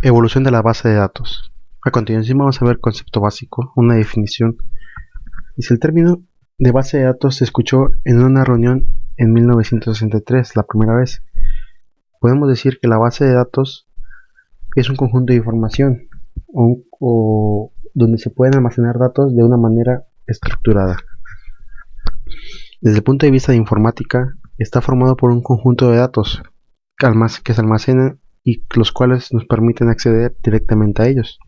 Evolución de la base de datos. A continuación vamos a ver el concepto básico, una definición. Dice: el término de base de datos se escuchó en una reunión en 1963, la primera vez. Podemos decir que la base de datos es un conjunto de información o donde se pueden almacenar datos de una manera estructurada. Desde el punto de vista de informática, está formado por un conjunto de datos que se almacenan y los cuales nos permiten acceder directamente a ellos.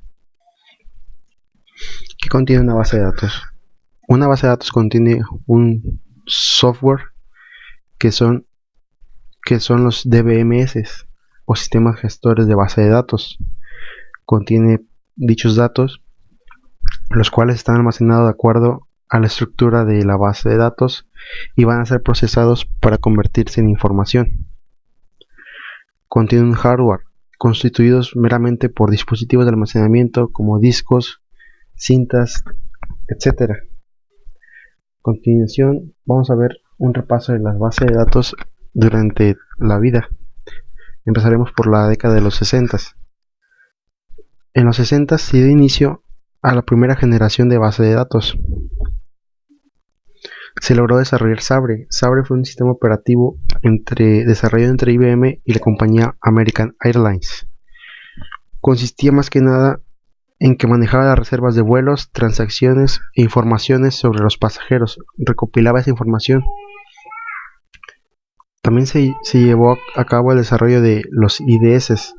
¿Qué contiene una base de datos? Una base de datos contiene un software que son los DBMS o sistemas gestores de base de datos. Contiene dichos datos, los cuales están almacenados de acuerdo a la estructura de la base de datos y van a ser procesados para convertirse en información. Contiene un hardware, constituidos meramente por dispositivos de almacenamiento como discos, cintas, etc. A continuación vamos a ver un repaso de las bases de datos durante la vida. Empezaremos por la década de los 60. En los 60 se dio inicio a la primera generación de base de datos. Se logró desarrollar Sabre. Sabre fue un sistema operativo desarrollado entre IBM y la compañía American Airlines. Consistía más que nada en que manejaba las reservas de vuelos, transacciones e informaciones sobre los pasajeros. Recopilaba esa información. También se llevó a cabo el desarrollo de los IDS,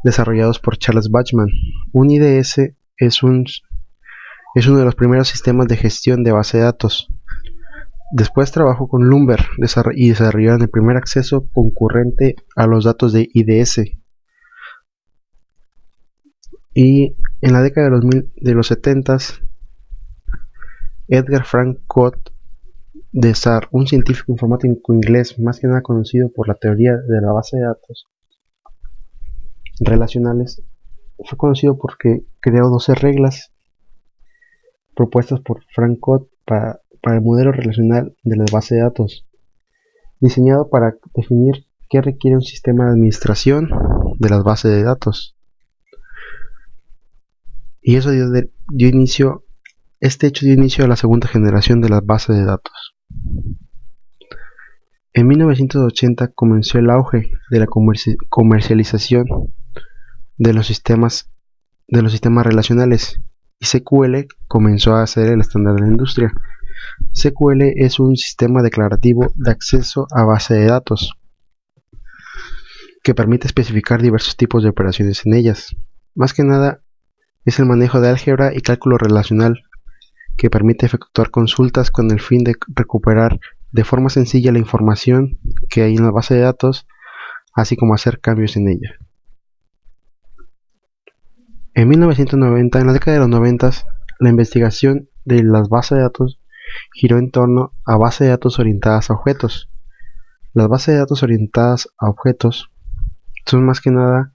desarrollados por Charles Bachman. Un IDS es uno de los primeros sistemas de gestión de base de datos. Después trabajó con Lumber y desarrollaron el primer acceso concurrente a los datos de IDS. Y en la década de los 70, Edgar Frank Codd de SAR, un científico informático inglés más que nada conocido por la teoría de la base de datos relacionales, fue conocido porque creó 12 reglas propuestas por Frank Codd para el modelo relacional de la base de datos, diseñado para definir qué requiere un sistema de administración de las bases de datos. Y eso este hecho dio inicio a la segunda generación de las bases de datos. En 1980 comenzó el auge de la comercialización de los sistemas relacionales y SQL comenzó a ser el estándar de la industria. SQL es un sistema declarativo de acceso a base de datos que permite especificar diversos tipos de operaciones en ellas. Más que nada es el manejo de álgebra y cálculo relacional que permite efectuar consultas con el fin de recuperar de forma sencilla la información que hay en la base de datos, así como hacer cambios en ella. En 1990, en la década de los 90, la investigación de las bases de datos giró en torno a bases de datos orientadas a objetos. Las bases de datos orientadas a objetos son más que nada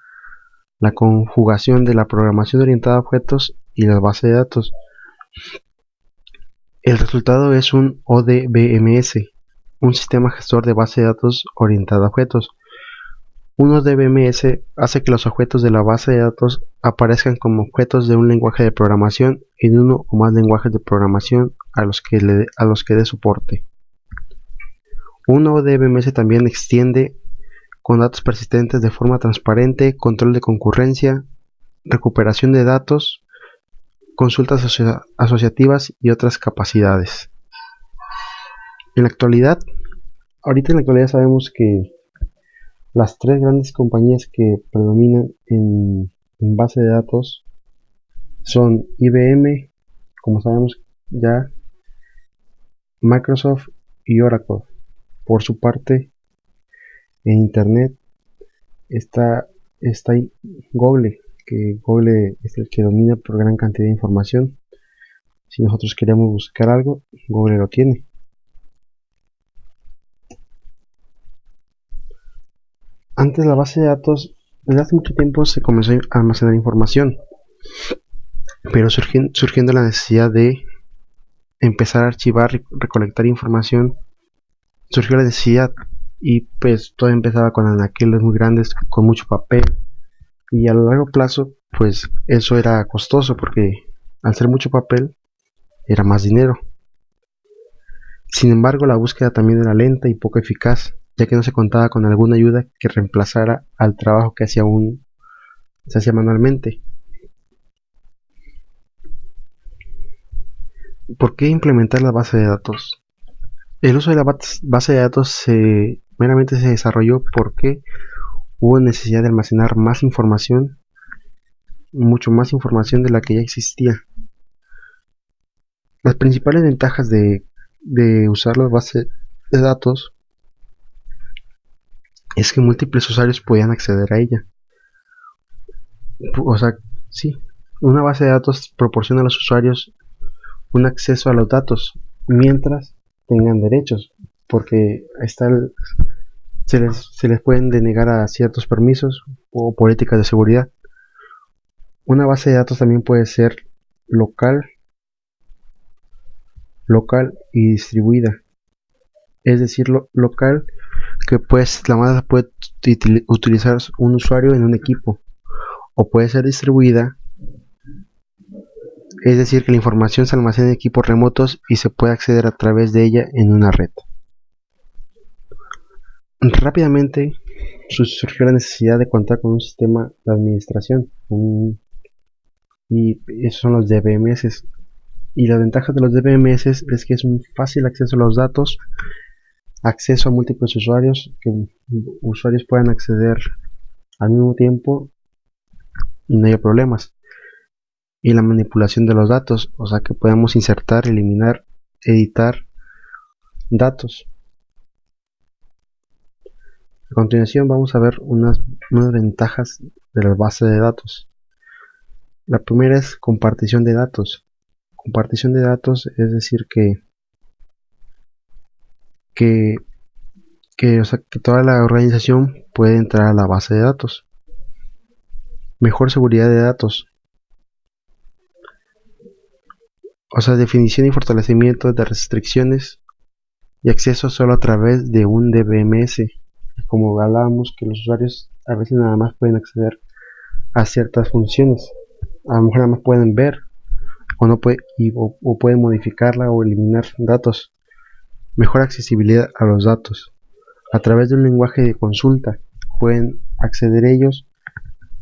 la conjugación de la programación orientada a objetos y las bases de datos. El resultado es un ODBMS, un sistema gestor de base de datos orientado a objetos. Un ODBMS hace que los objetos de la base de datos aparezcan como objetos de un lenguaje de programación en uno o más lenguajes de programación a los que dé soporte. Un ODBMS también extiende con datos persistentes de forma transparente, control de concurrencia, recuperación de datos, consultas asociativas y otras capacidades. En la actualidad sabemos que las tres grandes compañías que predominan en base de datos son IBM, como sabemos ya, Microsoft y Oracle. Por su parte, en Internet está Google, que Google es el que domina por gran cantidad de información. Si nosotros queremos buscar algo, Google lo tiene. Antes la base de datos, desde hace mucho tiempo se comenzó a almacenar información, pero surgiendo la necesidad de empezar a archivar y recolectar información, surgió la necesidad y pues todo empezaba con anaqueles muy grandes, con mucho papel, y a largo plazo pues eso era costoso porque al ser mucho papel era más dinero. Sin embargo, la búsqueda también era lenta y poco eficaz, ya que no se contaba con alguna ayuda que reemplazara al trabajo que se hacía manualmente. ¿Por qué implementar la base de datos? El uso de la base de datos meramente se desarrolló porque hubo necesidad de almacenar más información, mucho más información de la que ya existía. Las principales ventajas de usar la base de datos es que múltiples usuarios podían acceder a ella. O sea, sí, una base de datos proporciona a los usuarios un acceso a los datos mientras tengan derechos, porque se les pueden denegar a ciertos permisos o políticas de seguridad. Una base de datos también puede ser local, local y distribuida. Es decir, local, que pues la más puede utilizar un usuario en un equipo, o puede ser distribuida, es decir, que la información se almacena en equipos remotos y se puede acceder a través de ella en una red. Rápidamente surgió la necesidad de contar con un sistema de administración, y esos son los DBMS. Y la ventaja de los DBMS es que es un fácil acceso a los datos, acceso a múltiples usuarios, que usuarios puedan acceder al mismo tiempo y no haya problemas. Y la manipulación de los datos, o sea que podamos insertar, eliminar, editar datos. A continuación vamos a ver unas ventajas de las bases de datos. La primera es compartición de datos. Compartición de datos es decir que, o sea, que toda la organización puede entrar a la base de datos. Mejor seguridad de datos. O sea, definición y fortalecimiento de restricciones y acceso solo a través de un DBMS. Como hablábamos, que los usuarios a veces nada más pueden acceder a ciertas funciones. A lo mejor nada más pueden ver o no o pueden modificarla o eliminar datos. Mejor accesibilidad a los datos. A través de un lenguaje de consulta pueden acceder a ellos.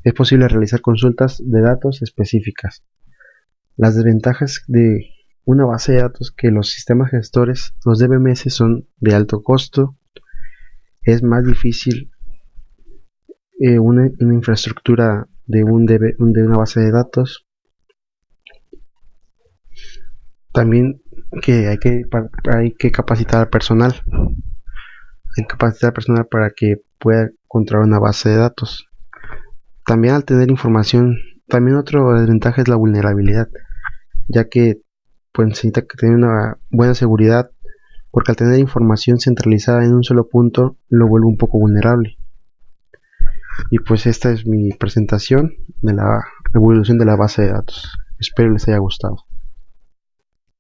Es posible realizar consultas de datos específicas. Las desventajas de una base de datos que los sistemas gestores, los DBMS, son de alto costo. Es más difícil una infraestructura de de una base de datos. También que hay que capacitar al personal. Hay que capacitar al personal para que pueda controlar una base de datos. También al tener información, también otra desventaja es la vulnerabilidad, ya que pues necesita que tener una buena seguridad, porque al tener información centralizada en un solo punto lo vuelve un poco vulnerable. Y pues esta es mi presentación de la evolución de la base de datos. Espero les haya gustado.